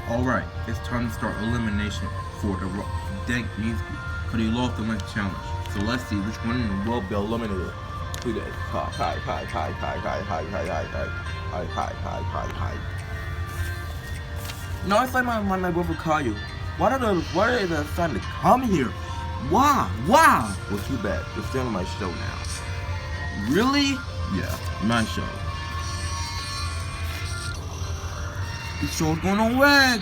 Alright, it's time to start elimination for the Dank Music because he lost the next challenge. So let's see which one will be eliminated today. Hi. No, it's like my brother call you. What are the time to come here? Why? Well, too bad. You're still on my show now. Really? Yeah, my show. This show's going on wreck.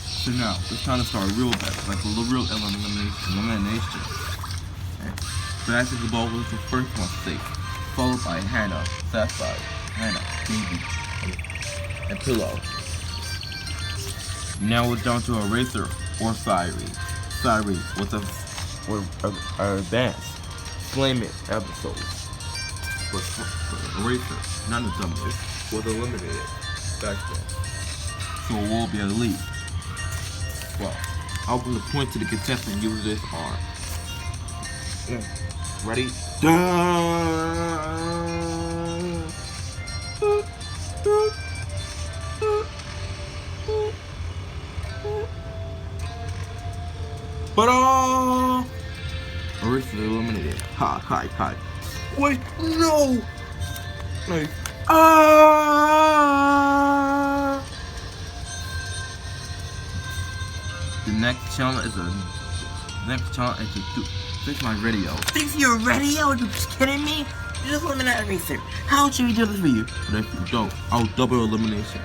So now, it's time to start real bad, like a real elimination. Basketball was the first one safe, followed by Hannah, Sapphire, Baby, and Pillow. Now we're down to Eraser or Fiery. Fiery was a advanced Flame It episode. But Eraser, none of them was eliminated back then. So it will be a lead. Well, I'll give the point to the contestant and use this arm. Ready? But Eraser eliminated. Hi. Wait, no! Like, The next challenge is to fix my radio. Fix your radio? Are you just kidding me? You just eliminate Eraser. How should we do this for you? But if you don't, I'll double elimination.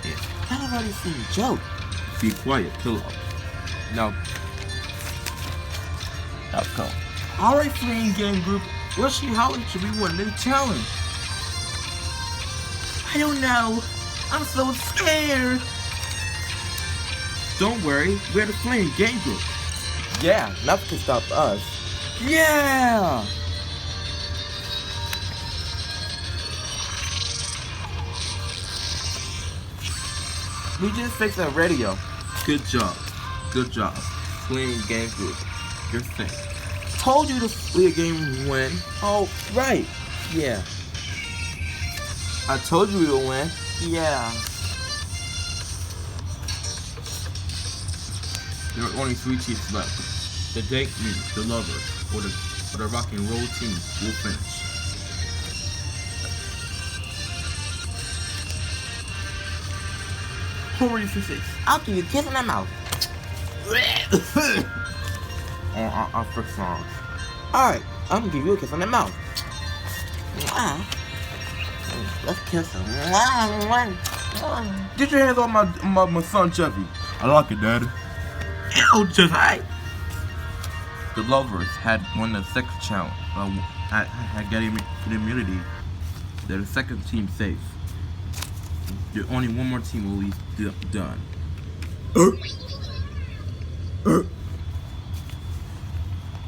Yeah. I've already seen a joke. Be quiet, Pillow. Now go. Alright, Flame Game Group. Let's see how should we win this challenge. I don't know. I'm so scared. Don't worry, we're the Flame Game Group. Yeah, nothing can stop us. Yeah! We just fixed our radio. Good job. Flame Game Group. You're safe. Told you to play a game win. Oh, right. Yeah. I told you we would win. Yeah. There are only 3 teams left. The Date Me, the Lover, or the Rock and Roll team will finish. Hurry for 6. I'll give you a kiss in the mouth. Our first song. Alright, I'm gonna give you a kiss on the mouth. Let's kiss him. Get your hands on my son Chevy. I like it, Daddy. Ew, Chevy. The Lovers had won the second challenge. Had getting immunity. They're the second team safe. There's only one more team will be done.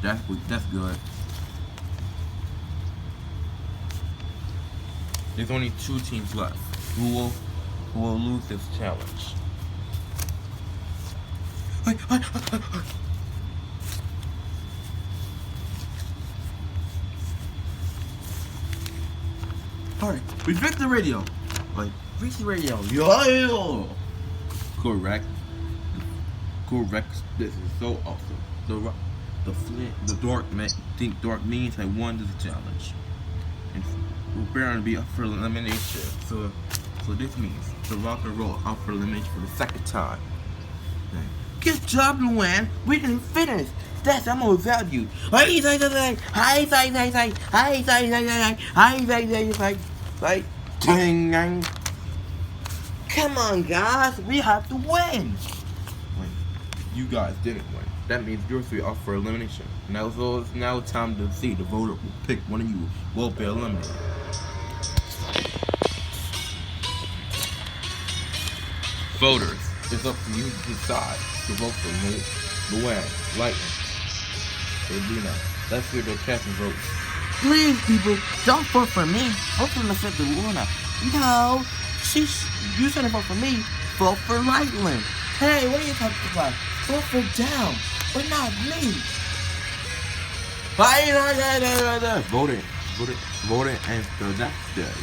That's good. There's only 2 teams left who will lose this challenge. Alright, we fixed the radio. Fix the radio. Yo! Correct. This is so awesome. The dark means I won this challenge. And we're bound to be up for elimination. So this means the Rock and Roll out for elimination for the second time. Good job, Luann. We didn't finish. That's I'm gonna value. Come on, guys. We have to win. You guys didn't win. That means you're 3 off for elimination. Now it's now time to see the voter will pick one of you will be eliminated. Voters, it's up to you to decide to vote for Luann, Lightning, or Luna. Let's hear the casting votes. Please, people, don't vote for me. Vote for Miss Luna. No, you shouldn't vote for me. Vote for Lightning. Hey, what are you talking about? Vote for Down, but not me. Voting, and the next day.